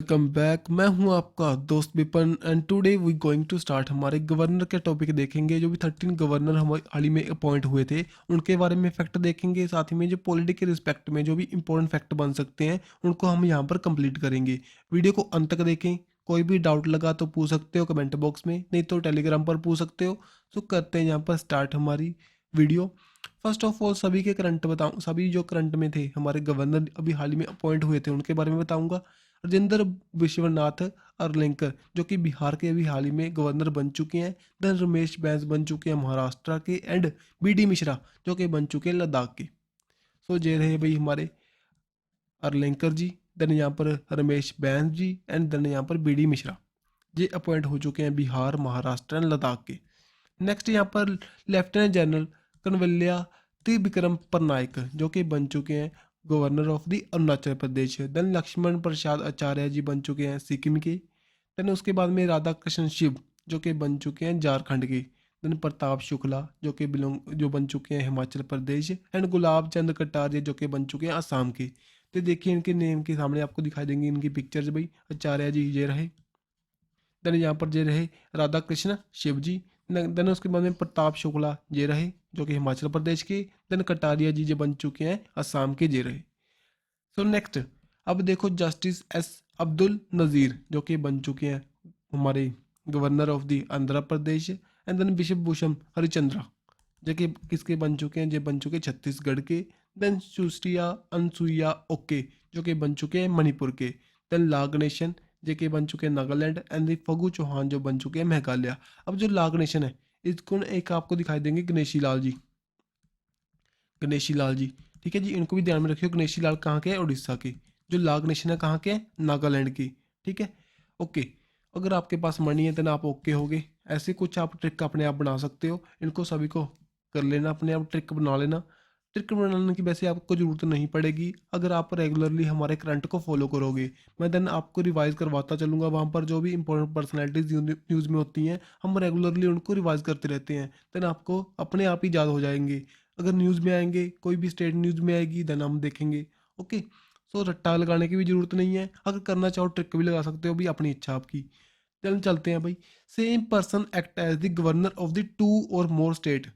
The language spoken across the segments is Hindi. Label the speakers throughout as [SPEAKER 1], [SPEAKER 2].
[SPEAKER 1] Welcome back. मैं हूं आपका दोस्त Vipan and today we going to start हमारे गवर्नर के टॉपिक देखेंगे। जो भी 13 गवर्नर हमारे हाल ही में अपॉइंट हुए थे उनके बारे में फैक्ट देखेंगे। साथ ही में जो पॉलिटी के रिस्पेक्ट में जो भी इंपॉर्टेंट फैक्ट बन सकते हैं उनको हम यहाँ पर कंप्लीट करेंगे। वीडियो को अंत तक देखें। कोई भी डाउट लगा तो पूछ सकते हो कमेंट बॉक्स में, नहीं तो टेलीग्राम पर पूछ सकते हो। तो करते हैं यहाँ पर स्टार्ट हमारी वीडियो। फर्स्ट ऑफ ऑल सभी के करंट बताऊँ, सभी जो करंट में थे हमारे गवर्नर अभी हाल ही में अपॉइंट हुए थे उनके बारे में बताऊँगा। राजेंद्र विश्वनाथ अरलेंकर जो कि बिहार के अभी हाल ही में गवर्नर बन चुके हैं। देन रमेश बैस बन चुके हैं महाराष्ट्र के। एंड बी डी मिश्रा जो कि बन चुके हैं लद्दाख के। सो ये रहे भाई हमारे अरलेंकर जी, देन यहाँ पर रमेश बैस जी एंड देन यहाँ पर बी डी मिश्रा। ये अपॉइंट हो चुके हैं बिहार, महाराष्ट्र एंड लद्दाख के। नेक्स्ट यहाँ पर लेफ्टिनेंट जनरल कन्वैया त्रिविक्रम पटनायक जो कि बन चुके हैं governor of the Arunachal Pradesh. Then Lakshman Prasad Acharya ji बन चुके हैं सिक्किम के। देन उसके बाद में राधा कृष्ण शिव जो कि बन चुके हैं झारखंड के। देन प्रताप शुक्ला जो बन चुके हैं हिमाचल प्रदेश। एंड गुलाब चंद कटारिया जो कि बन चुके हैं असम के। तो देखिए इनके नेम के सामने आपको दिखाई देंगी इनकी पिक्चर्स भाई। आचार्य जी ये रहे। देन यहाँ पर ये रहे राधा कृष्ण शिव जी। देन उसके बाद में प्रताप शुक्ला ये रहे जो कि हिमाचल प्रदेश के। देन कटारिया जी जो बन चुके हैं असम के ये रहे। सो नेक्स्ट अब देखो जस्टिस एस अब्दुल नज़ीर जो कि बन चुके हैं हमारे governor of the Andhra Pradesh. And then Biswa Bhushan Harichandra जो कि किसके बन चुके हैं, ये बन चुके हैं छत्तीसगढ़ के। देन सुश्रिया अनसुईया ओके जो कि बन चुके हैं मणिपुर के। देन लाग नेशन जो कि बन चुके हैं नागालैंड। एंड फगू चौहान जो बन चुके हैं मेघालय। अब जो लाग नेशन है इसको एक आपको दिखाई देंगे गणेशी लाल जी, गणेशी लाल जी। ठीक है जी, इनको भी ध्यान में रखियो। गणेशी लाल कहाँ के हैं, उड़ीसा के। जो लाग नेशन है कहाँ के हैं, नागालैंड की। ठीक है ओके। अगर आपके पास मनी है तो आप ओके होगे। ऐसे कुछ आप ट्रिक अपने आप बना सकते हो, इनको सभी को कर लेना, अपने आप ट्रिक बना लेना। ट्रिक बनाने की वैसे आपको ज़रूरत नहीं पड़ेगी अगर आप रेगुलरली हमारे करंट को फॉलो करोगे। मैं देन आपको रिवाइज करवाता चलूँगा। वहाँ पर जो भी इंपॉर्टेंट पर्सनैलिटीज़ न्यूज़ में होती हैं हम रेगुलरली उनको रिवाइज करते रहते हैं। देन आपको अपने आप ही याद हो जाएंगे। अगर न्यूज़ में आएंगे, कोई भी स्टेट न्यूज़ में आएगी देन हम देखेंगे। ओके। सो रट्टा लगाने की भी ज़रूरत नहीं है। अगर करना चाहो ट्रिक भी लगा सकते हो, भी अपनी इच्छा आपकी। चलते हैं भाई। Same person act as the governor of the two और मोर स्टेट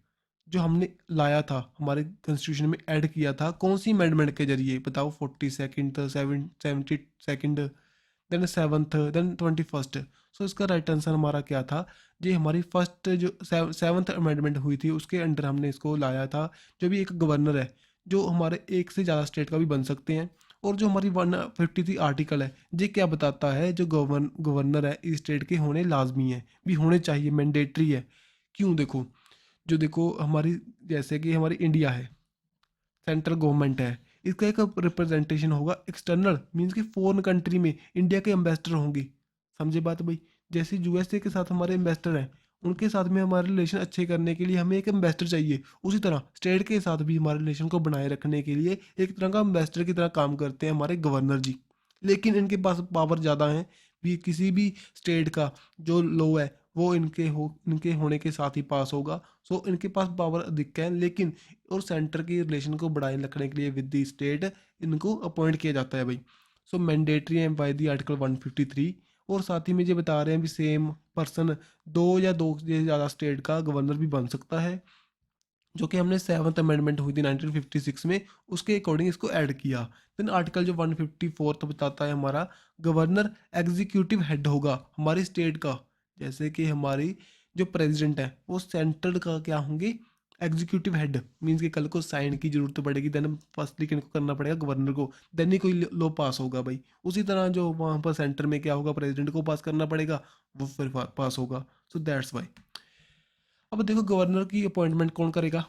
[SPEAKER 1] जो हमने लाया था हमारे कॉन्स्टिट्यूशन में ऐड किया था कौन सी अमेंडमेंट के जरिए बताओ। 42nd, 72nd, then 7th, then 21st। सो इसका राइट आंसर हमारा क्या था, ये हमारी फर्स्ट जो 7th अमेंडमेंट हुई थी उसके अंडर हमने इसको लाया था। जो भी एक गवर्नर है जो हमारे एक से ज़्यादा स्टेट का भी बन सकते हैं। और जो हमारी 153 आर्टिकल है ये क्या बताता है, जो गवर्नर है इस स्टेट के होने लाजमी है, भी होने चाहिए, मैंडेटरी है। क्यों, देखो जो देखो हमारी जैसे कि हमारी इंडिया है, सेंट्रल गवर्नमेंट है, इसका एक रिप्रेजेंटेशन होगा एक्सटर्नल, मीन्स कि फॉरेन कंट्री में इंडिया के एम्बेसडर होंगे। समझे बात भाई। जैसे यूएसए के साथ हमारे एम्बेसडर हैं, उनके साथ में हमारे रिलेशन अच्छे करने के लिए हमें एक एम्बेसडर चाहिए। उसी तरह स्टेट के साथ भी हमारे रिलेशन को बनाए रखने के लिए एक तरह का एम्बेसडर की तरह काम करते हैं हमारे गवर्नर जी। लेकिन इनके पास पावर ज़्यादा है, भी किसी भी स्टेट का जो लॉ है वो इनके होने के साथ ही पास होगा। सो इनके पास पावर अधिक है। लेकिन और सेंटर की रिलेशन को बढ़ाए रखने के लिए विद द स्टेट इनको अपॉइंट किया जाता है भाई। सो मैंडेटरी है बाय द आर्टिकल 153। और साथ ही में ये बता रहे हैं भी सेम पर्सन दो से ज़्यादा स्टेट का गवर्नर भी बन सकता है, जो कि हमने 7th अमेंडमेंट हुई थी 1956 में, उसके अकॉर्डिंग इसको ऐड किया। देन आर्टिकल जो 154 तो बताता है हमारा गवर्नर एग्जीक्यूटिव हेड होगा हमारी स्टेट का। जैसे कि हमारी जो प्रेसिडेंट है वो सेंट्रल का क्या होंगे, एग्जीक्यूटिव हेड। मीन्स कि कल को साइन की जरूरत पड़ेगी देन फर्स्टली किनको करना पड़ेगा, गवर्नर को। देन ही कोई लॉ पास होगा भाई। उसी तरह जो वहाँ पर सेंटर में क्या होगा, प्रेसिडेंट को पास करना पड़ेगा, वो फिर पास होगा। So that's why. अब देखो गवर्नर की अपॉइंटमेंट कौन करेगा,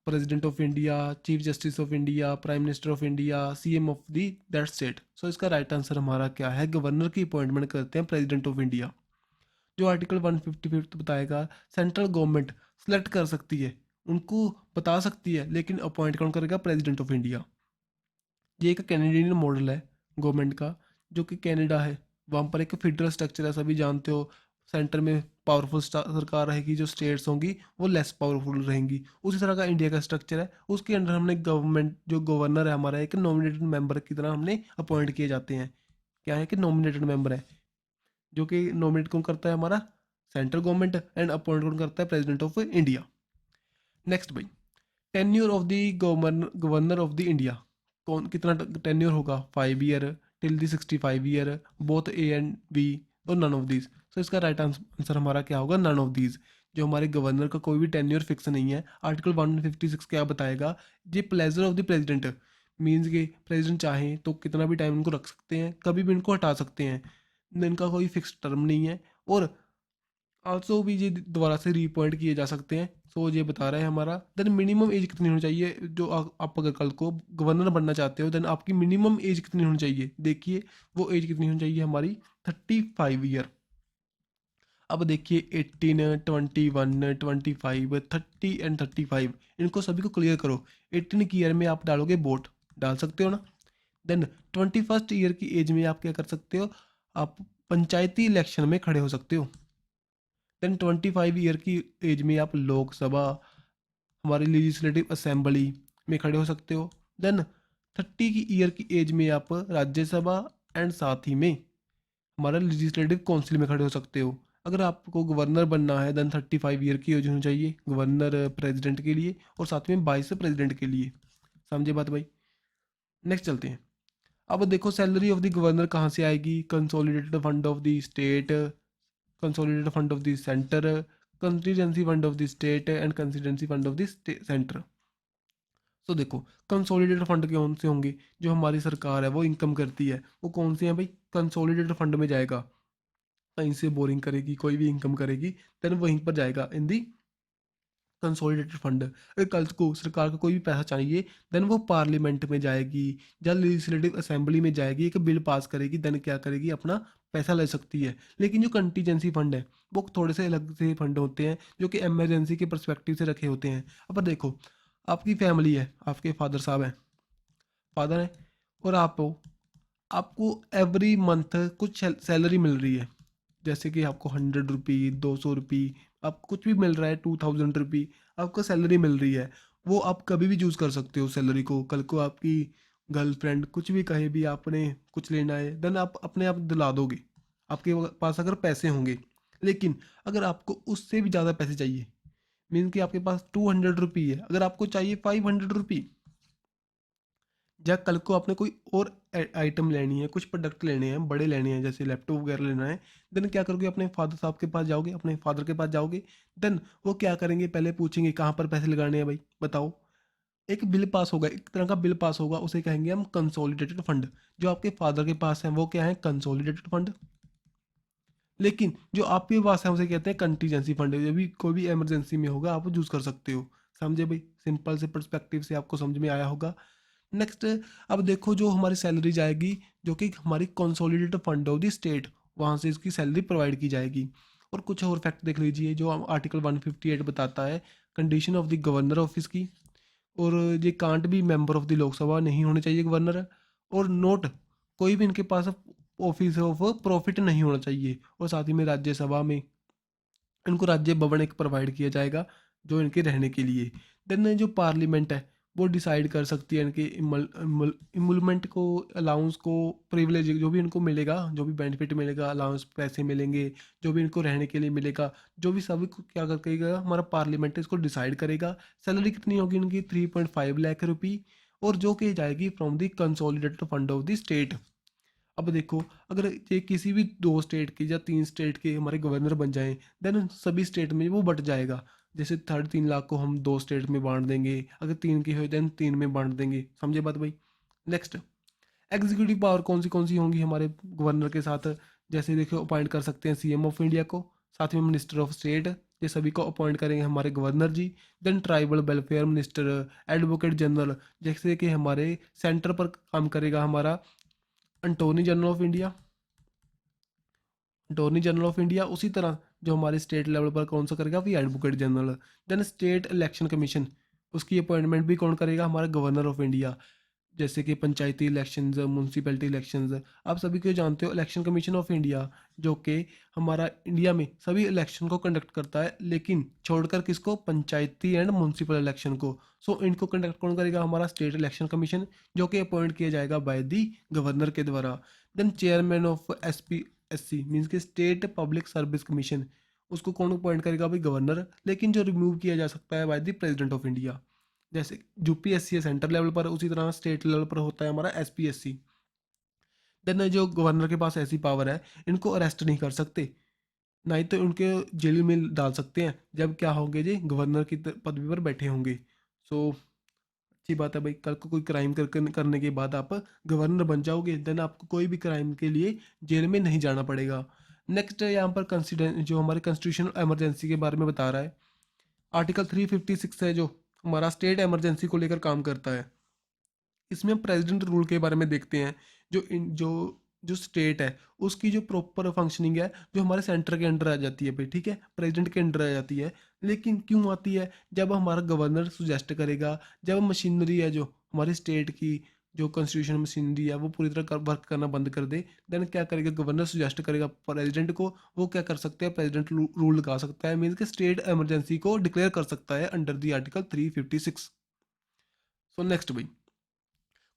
[SPEAKER 1] president of India, chief justice of India, prime minister of India, CM of the that state. So इसका राइट आंसर हमारा क्या है, गवर्नर की अपॉइंटमेंट करते हैं प्रेसिडेंट ऑफ इंडिया। जो आर्टिकल 155 बताएगा सेंट्रल गवर्नमेंट सेलेक्ट कर सकती है, उनको बता सकती है, लेकिन अपॉइंट कौन करेगा, प्रेसिडेंट ऑफ इंडिया। ये एक कैनेडियन मॉडल है गवर्नमेंट का, जो कि कनाडा है, वहाँ पर एक फेडरल स्ट्रक्चर है, सभी जानते हो। सेंटर में पावरफुल सरकार रहेगी, जो स्टेट्स होंगी वो लेस पावरफुल रहेंगी। उसी तरह का इंडिया का स्ट्रक्चर है, उसके अंडर हमने गवर्नमेंट जो गवर्नर है हमारा एक नॉमिनेटेड मेंबर की तरह हमने अपॉइंट किए जाते हैं। क्या है कि नॉमिनेटेड मेंबर है, जो कि नॉमिनेट कौन करता है, हमारा सेंट्रल गवर्नमेंट, एंड अपॉइंट कौन करता है, प्रेसिडेंट ऑफ इंडिया। नेक्स्ट भाई, tenure of the governor of the India, कौन कितना टेन्योर होगा, 5 year till the 65 year, both A and B, और नन ऑफ दीज। सो इसका राइट आंसर हमारा क्या होगा, नन ऑफ दीज। जो हमारे गवर्नर का कोई भी टेन्योर फिक्स नहीं है। आर्टिकल 156 क्या बताएगा, ये pleasure of the president, means के प्रेसिडेंट चाहे तो कितना भी टाइम इनको रख सकते हैं, कभी भी इनको हटा सकते हैं, इनका कोई फिक्स टर्म नहीं है, और आल्सो भी ये दोबारा से रीअपॉइंट किए जा सकते हैं। सो ये बता रहा है हमारा, देन मिनिमम एज कितनी होनी चाहिए, जो आप अगर कल को गवर्नर बनना चाहते हो, देन आपकी मिनिमम एज कितनी होनी चाहिए, देखिए वो एज कितनी होनी चाहिए हमारी, 35 ईयर। अब देखिए 18, 21, 25, 30 एंड 35, इनको सभी को क्लियर करो। 18 की ईयर में आप डालोगे वोट, डाल सकते हो ना। देन 21st ईयर की एज में आप क्या कर सकते हो, आप पंचायती इलेक्शन में खड़े हो सकते हो। देन 25 ईयर की एज में आप लोकसभा, हमारी लेजिस्लेटिव असेंबली में खड़े हो सकते हो। देन 30 की ईयर की एज में आप राज्यसभा, एंड साथ ही में हमारा लेजिस्लेटिव काउंसिल में खड़े हो सकते हो। अगर आपको गवर्नर बनना है, देन 35 ईयर की एज होनी चाहिए गवर्नर प्रेसिडेंट के लिए, और साथ में वाइस प्रेसिडेंट के लिए। समझे बात भाई। नेक्स्ट चलते हैं। अब देखो सैलरी ऑफ द गवर्नर कहाँ से आएगी, consolidated fund of the state, consolidated fund of the centre, constituency fund of the state, and constituency fund of the centre. तो देखो कंसोलिडेटेड फंड कौन से होंगे, जो हमारी सरकार है वो इनकम करती है, वो कौन से हैं भाई, कंसोलिडेटेड फंड में जाएगा। कहीं से बोरिंग करेगी, कोई भी इनकम करेगी, देन वहीं पर जाएगा इन दी कंसोलिडेटेड फंड। अगर कल को सरकार को कोई भी पैसा चाहिए, देन वो पार्लियामेंट में जाएगी या लेजिस्लेटिव असेंबली में जाएगी, एक बिल पास करेगी, देन क्या करेगी, अपना पैसा ले सकती है। लेकिन जो कंटीजेंसी फंड है, वो थोड़े से अलग से फंड होते हैं, जो कि इमरजेंसी के परस्पेक्टिव से रखे होते हैं। अब देखो, आपकी फैमिली है, आपके फादर साहब हैं, फादर है, और आप हो, आपको एवरी मंथ कुछ सैलरी मिल रही है, जैसे कि आपको 100 रुपी, 200 रुपी, आपको कुछ भी मिल रहा है, 2000 रुपी आपको सैलरी मिल रही है। वो आप कभी भी यूज़ कर सकते हो सैलरी को। कल को आपकी गर्लफ्रेंड कुछ भी कहे भी, आपने कुछ लेना है, देन आप अपने आप दिला दोगे, आपके पास अगर पैसे होंगे। लेकिन अगर आपको उससे भी ज़्यादा पैसे चाहिए, मीन कि आपके पास 200 रुपी है, अगर आपको चाहिए 500 रुपी, या कल को आपने कोई और आइटम लेनी है, कुछ प्रोडक्ट लेने हैं, बड़े लेने हैं, जैसे लैपटॉप वगैरह लेना है, देन क्या करोगे, अपने फादर साहब के पास जाओगे, अपने फादर के पास जाओगे। देन वो क्या करेंगे, पहले पूछेंगे कहाँ पर पैसे लगाने हैं भाई, बताओ। एक बिल पास होगा, एक तरह का बिल पास होगा, उसे कहेंगे हम कंसोलिडेटेड फंड। जो आपके फादर के पास है वो क्या है, कंसोलिडेटेड फंड। लेकिन जो आपके पास है उसे कहते हैं कंटीजेंसी फंड। जब भी कोई भी इमरजेंसी में होगा, आप यूज़ कर सकते हो। समझे भाई, सिंपल से पर्सपेक्टिव से आपको समझ में आया होगा। नेक्स्ट, अब देखो जो हमारी सैलरी जाएगी, जो कि हमारी consolidated fund of the state, वहाँ से इसकी सैलरी प्रोवाइड की जाएगी। और कुछ और फैक्ट देख लीजिए, जो आर्टिकल 158 बताता है condition of the governor office की। और ये कांट भी मेंबर ऑफ द लोकसभा, नहीं होने चाहिए गवर्नर। और नोट, कोई भी इनके पास ऑफिस ऑफ प्रॉफिट नहीं होना चाहिए। और साथ ही में राज्यसभा में इनको राज्य भवन एक प्रोवाइड किया जाएगा, जो इनके रहने के लिए। देन जो पार्लियामेंट है, वो डिसाइड कर सकती है इनके इमलमेंट को, अलाउंस को, प्रिविलेज जो भी इनको मिलेगा, जो भी बेनिफिट मिलेगा, अलाउंस पैसे मिलेंगे, जो भी इनको रहने के लिए मिलेगा, जो भी सभी को क्या करेगा, हमारा पार्लियामेंट इसको डिसाइड करेगा। सैलरी कितनी होगी इनकी, 3.5 लाख रुपी, और जो कि जाएगी from the consolidated fund of the state. अब देखो, अगर ये किसी भी 2 स्टेट के या 3 स्टेट के हमारे गवर्नर बन जाएं, देन सभी स्टेट में वो बट जाएगा। जैसे 3.5 लाख को हम 2 स्टेट में बांट देंगे, अगर 3 की हो देन 3 में बांट देंगे। समझे बात भाई। नेक्स्ट, एग्जीक्यूटिव पावर कौन सी होंगी हमारे गवर्नर के साथ, जैसे देखो अपॉइंट कर सकते हैं सीएम ऑफ इंडिया को, साथ में मिनिस्टर ऑफ स्टेट, ये सभी को अपॉइंट करेंगे हमारे governor ji. Then tribal welfare minister, advocate general, जैसे कि हमारे सेंटर पर काम करेगा हमारा attorney general of India, attorney general of India. उसी तरह जो हमारे स्टेट लेवल पर कौन सा करेगा, भी advocate general. Then state election commission, उसकी अपॉइंटमेंट भी कौन करेगा, हमारा गवर्नर ऑफ इंडिया। जैसे कि पंचायती इलेक्शंस, म्यूनसिपैलिटी इलेक्शंस, आप सभी को जानते हो। इलेक्शन कमीशन ऑफ इंडिया, जो कि हमारा इंडिया में सभी इलेक्शन को कंडक्ट करता है, लेकिन छोड़कर किसको, पंचायती एंड म्यूनसिपल इलेक्शन को। सो इनको कंडक्ट कौन करेगा, हमारा स्टेट इलेक्शन कमीशन, जो कि अपॉइंट किया जाएगा बाय दी गवर्नर के द्वारा। Then chairman of SPSC means के स्टेट पब्लिक सर्विस कमीशन, उसको कौन अपॉइंट करेगा भाई? गवर्नर। लेकिन जो रिमूव किया जा सकता है by the president of India. जैसे यूपीएससी है सेंटर लेवल पर, उसी तरह स्टेट लेवल पर होता है हमारा SPSC। देन जो गवर्नर के पास ऐसी पावर है, इनको अरेस्ट नहीं कर सकते, ना ही तो उनके जेल में डाल सकते हैं जब क्या होंगे जी गवर्नर की पदवी पर बैठे होंगे। सो अच्छी बात है भाई, कल को कोई क्राइम करने के बाद आप गवर्नर बन जाओगे, देन आपको कोई भी क्राइम के लिए जेल में नहीं जाना पड़ेगा। नेक्स्ट है यहाँ पर कंसिडर जो हमारे कॉन्स्टिट्यूशनल इमरजेंसी के बारे में बता रहा है। आर्टिकल 356 है जो हमारा स्टेट इमरजेंसी को लेकर काम करता है। इसमें हम प्रेसिडेंट रूल के बारे में देखते हैं। जो स्टेट है उसकी जो प्रॉपर फंक्शनिंग है, जो हमारे सेंटर के अंडर आ जाती है भाई, ठीक है, प्रेसिडेंट के अंडर आ जाती है। लेकिन क्यों आती है? जब हमारा गवर्नर सुजेस्ट करेगा, जब मशीनरी है जो हमारी स्टेट की, जो कॉन्स्टिट्यूशन मशीनरी है वो पूरी तरह वर्क करना बंद कर दे, देन क्या करेगा? गवर्नर सुजेस्ट करेगा प्रेसिडेंट को, वो क्या कर सकते हैं? प्रेसिडेंट रूल लगा सकता है, मीन्स के स्टेट इमरजेंसी को डिक्लेयर कर सकता है under the article 356। So next भाई,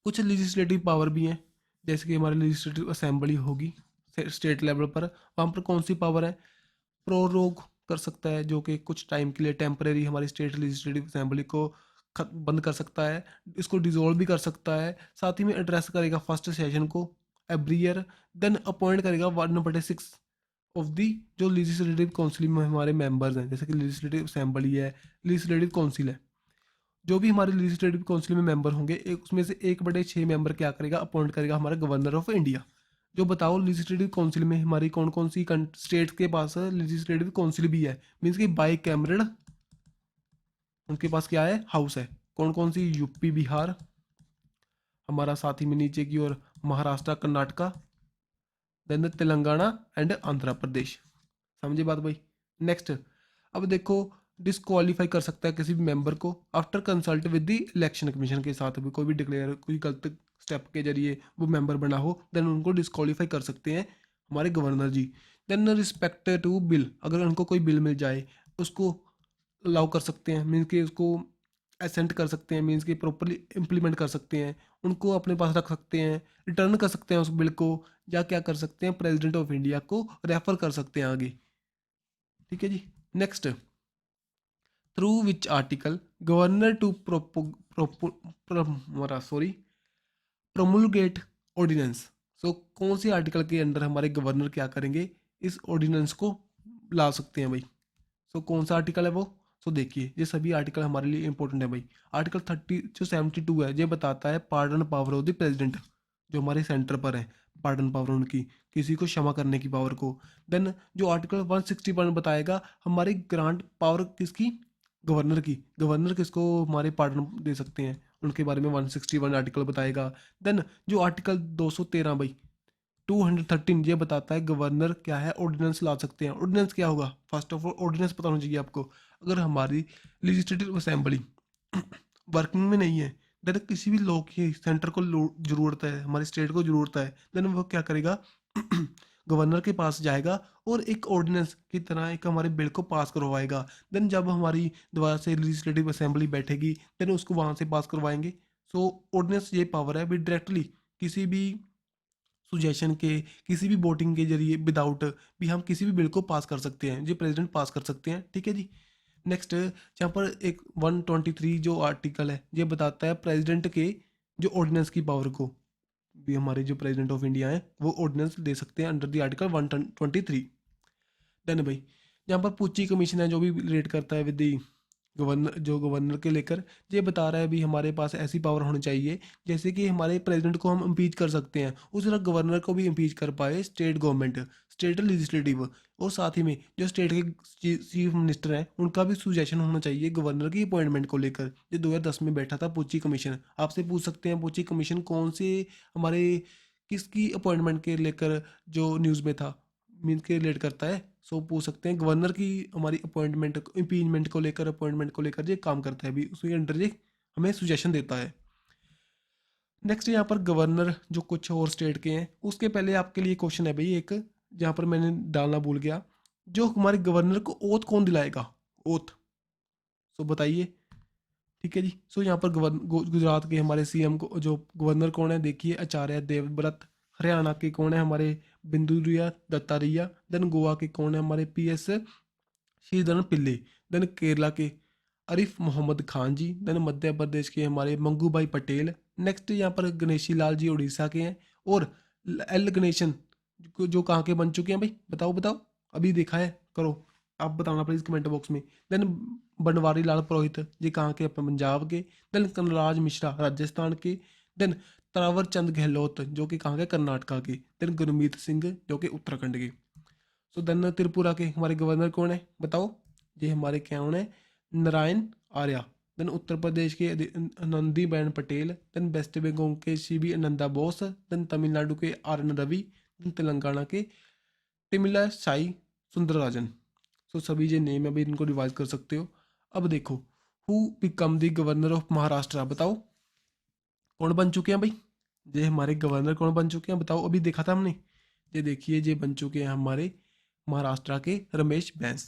[SPEAKER 1] कुछ लेजिस्लेटिव पावर भी हैं, जैसे कि हमारी लेजिस्लेटिव असेंबली होगी स्टेट लेवल पर, वहाँ पर कौन सी पावर है? प्रोरोग कर सकता है, जो कि कुछ टाइम के लिए टेम्परेरी हमारी स्टेट लेजिस्लेटिव असेंबली को बंद कर सकता है, इसको डिसॉल्व भी कर सकता है। साथ ही में एड्रेस करेगा फर्स्ट सेशन को एवरी ईयर। देन अपॉइंट करेगा 1/6 ऑफ दी जो लेजिस्लेटिव काउंसिल में हमारे मेंबर्स हैं, जैसे कि लेजिस्लेटिव असेंबली है, लेजिस्लेटिव काउंसिल है। जो भी हमारे लेजिस्लेटिव काउंसिल में मेंबर होंगे, एक उसमें से 1/6 मेंबर क्या करेगा? अपॉइंट करेगा हमारा गवर्नर ऑफ इंडिया। जो बताओ लेजिस्लेटिव काउंसिल में हमारी कौन कौन सी स्टेट्स के पास लेजिस्लेटिव काउंसिल भी है, मीन्स कि बाई कैमरल उनके पास क्या है? हाउस है। कौन कौन सी? यूपी, बिहार, हमारा साथ ही में नीचे की ओर महाराष्ट्र, कर्नाटका, देन तेलंगाना एंड आंध्र प्रदेश। समझे बात भाई? नेक्स्ट, अब देखो, डिसक्वालीफाई कर सकता है किसी भी मेंबर को after consult with the election commission के साथ भी, कोई भी डिक्लेयर कोई गलत स्टेप के जरिए वो मेंबर बना हो, देन उनको डिसक्वालीफाई कर सकते हैं हमारे governor ji. Then respect to bill, अगर उनको कोई बिल मिल जाए उसको अलाउ कर सकते हैं, मीन्स कि उसको एसेंट कर सकते हैं, मीन्स कि प्रॉपरली इम्प्लीमेंट कर सकते हैं, उनको अपने पास रख सकते हैं, रिटर्न कर सकते हैं उस बिल को, या क्या कर सकते हैं? प्रेसिडेंट ऑफ इंडिया को रेफर कर सकते हैं आगे। ठीक है जी। Next, through which article governor to promulgate ordinance. So कौन सी आर्टिकल के अंडर हमारे गवर्नर क्या करेंगे? इस ऑर्डिनेंस को ला सकते हैं भाई। सो कौन सा आर्टिकल है वो? सो देखिए, ये सभी आर्टिकल हमारे लिए इंपॉर्टेंट है भाई। आर्टिकल 72 है, ये बताता है pardon power of the president, जो हमारे सेंटर पर है, पार्डन पावर उनकी, किसी को क्षमा करने की पावर को। देन जो आर्टिकल 161 बताएगा हमारी ग्रांट पावर किसकी? गवर्नर की। गवर्नर किसको हमारे पार्डन दे सकते हैं, उनके बारे में 161 आर्टिकल बताएगा। देन जो आर्टिकल 213 भाई, 213 ये बताता है गवर्नर क्या है? ऑर्डिनेंस ला सकते हैं। ऑर्डिनेंस क्या होगा? फर्स्ट ऑफ ऑल ऑर्डिनेंस पता होना चाहिए आपको। अगर हमारी लेजिस्लेटिव असेंबली वर्किंग में नहीं है, देन किसी भी लॉ की सेंटर को जरूरत है, हमारी स्टेट को जरूरत है, देन वो क्या करेगा? गवर्नर के पास जाएगा और एक ऑर्डिनेंस की तरह एक हमारे बिल को पास करवाएगा। देन जब हमारी दोबारा से लेजिस्लेटिव असेंबली बैठेगी, देन उसको वहाँ से पास करवाएंगे। सो ऑर्डिनेंस ये पावर है भी, डायरेक्टली किसी भी सुजेशन के, किसी भी वोटिंग के जरिए, विदाउट भी हम किसी भी बिल को पास कर सकते हैं, जो प्रेसिडेंट पास कर सकते हैं। ठीक है जी। नेक्स्ट, यहाँ पर एक 123 जो आर्टिकल है, ये बताता है प्रेसिडेंट के जो ऑर्डिनेंस की पावर को भी, हमारे जो प्रेसिडेंट ऑफ इंडिया है वो ऑर्डिनेंस दे सकते हैं अंडर द आर्टिकल 123। देन भाई, यहाँ पर पूची कमीशन है जो भी रिलेट करता है विद दी गवर्नर, जो गवर्नर के लेकर ये बता रहा है भी हमारे पास ऐसी पावर होनी चाहिए, जैसे कि हमारे प्रेसिडेंट को हम इम्पीच कर सकते हैं, उस तरह गवर्नर को भी इम्पीच कर पाए स्टेट गवर्नमेंट, स्टेट लेजिस्लेटिव। और साथ ही में जो स्टेट के चीफ मिनिस्टर हैं उनका भी सुजेशन होना चाहिए गवर्नर की अपॉइंटमेंट को लेकर। जो 2010 में बैठा था पूची कमीशन, आपसे पूछ सकते हैं पूची कमीशन कौन से हमारे किसकी अपॉइंटमेंट के लेकर जो न्यूज़ में था, मीन्स के रिलेट करता है। सो पूछ सकते हैं गवर्नर की हमारी अपॉइंटमेंट इम्पीचमेंट को लेकर, अपॉइंटमेंट को लेकर ये काम करता है भी, उसके अंडर ये हमें सुजेशन देता है। नेक्स्ट, यहाँ पर गवर्नर जो कुछ और स्टेट के हैं, उसके पहले आपके लिए क्वेश्चन है भाई एक, जहाँ पर मैंने डालना भूल गया, जो हमारे गवर्नर को ओथ कौन दिलाएगा? ओथ। सो बताइए। ठीक है जी। सो यहाँ पर गुजरात के हमारे CM को जो गवर्नर कौन है? देखिए, आचार्य देवव्रत। हरियाणा के कौन है हमारे बिंदुरिया दत्तारिया। देन गोवा के कौन है हमारे PS श्रीधरन पिल्ले। देन केरला के आरिफ मोहम्मद खान जी। देन मध्य प्रदेश के हमारे मंगू भाई पटेल। नेक्स्ट यहाँ पर गणेशी लाल जी उड़ीसा के हैं। और एल गणेशन जो कहाँ के बन चुके हैं भाई, बताओ बताओ, अभी देखा है, करो, आप बताना प्लीज़ कमेंट बॉक्स में। देन बनवारी लाल पुरोहित जी कहाँ के, अपन पंजाब के। देन कनराज मिश्रा राजस्थान के। देन तरावर चंद गहलोत जो कि कहाँ के, कर्नाटका के। देन गुरमीत सिंह जो कि उत्तराखंड के। सो देन त्रिपुरा के हमारे गवर्नर कौन है बताओ, ये हमारे क्या कौन है, नारायण आर्या। देन उत्तर प्रदेश के आनंदीबेन पटेल। देन वेस्ट बंगाल के CB आनंदा बोस। देन तमिलनाडु के RN रवि। देन तेलंगाना के तिमिला साई सुंदरराजन। सो सभी ये नेम है भाई, इनको रिवाइज कर सकते हो। अब देखो, who become the governor of Maharashtra, बताओ कौन बन चुके हैं भाई, ये हमारे गवर्नर कौन बन चुके हैं बताओ, अभी देखा था हमने। ये देखिए, ये बन चुके हैं हमारे महाराष्ट्र के रमेश बैस।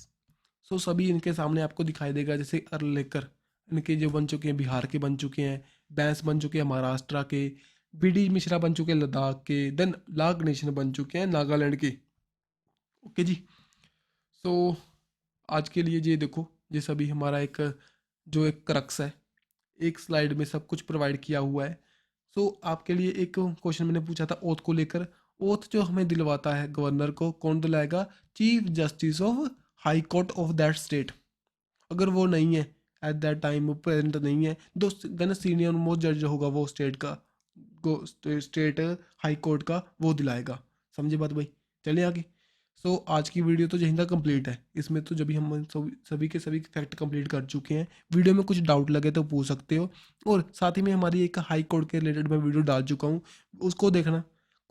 [SPEAKER 1] सो सभी इनके सामने आपको दिखाई देगा, जैसे अर्लेकर इनके जो बन चुके हैं बिहार के बन चुके हैं, बैस बन चुके हैं महाराष्ट्र के, BD मिश्रा बन चुके हैं लद्दाख के। देन ला गणेशन बन चुके हैं नागालैंड के। ओके जी। सो आज के लिए ये देखो, ये सभी हमारा एक जो एक क्रक्स है, एक स्लाइड में सब कुछ प्रोवाइड किया हुआ है। सो आपके लिए एक क्वेश्चन मैंने पूछा था ओथ को लेकर। ओथ जो हमें दिलवाता है गवर्नर को, कौन दिलाएगा, chief justice of high court of that state. अगर वो नहीं है एट दैट टाइम, वो प्रेजेंट नहीं है, तो देन सीनियर मोस्ट जज होगा वो स्टेट का, स्टेट हाई कोर्ट का, वो दिलाएगा। समझे बात भाई, चले आगे। सो आज की वीडियो तो यहीं तक कंप्लीट है। इसमें तो जब भी हम सभी के सभी फैक्ट कंप्लीट कर चुके हैं। वीडियो में कुछ डाउट लगे तो पूछ सकते हो। और साथ ही में हमारी एक हाई कोर्ट के रिलेटेड मैं वीडियो डाल चुका हूँ, उसको देखना,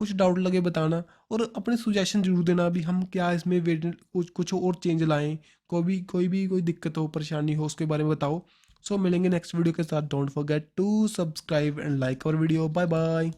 [SPEAKER 1] कुछ डाउट लगे बताना, और अपने सुजेशन जरूर देना भी हम क्या इसमें कुछ कुछ और चेंज लाएं। कोई दिक्कत हो परेशानी हो उसके बारे में बताओ। सो मिलेंगे नेक्स्ट वीडियो के साथ। Don't forget to subscribe and like our video. Bye bye.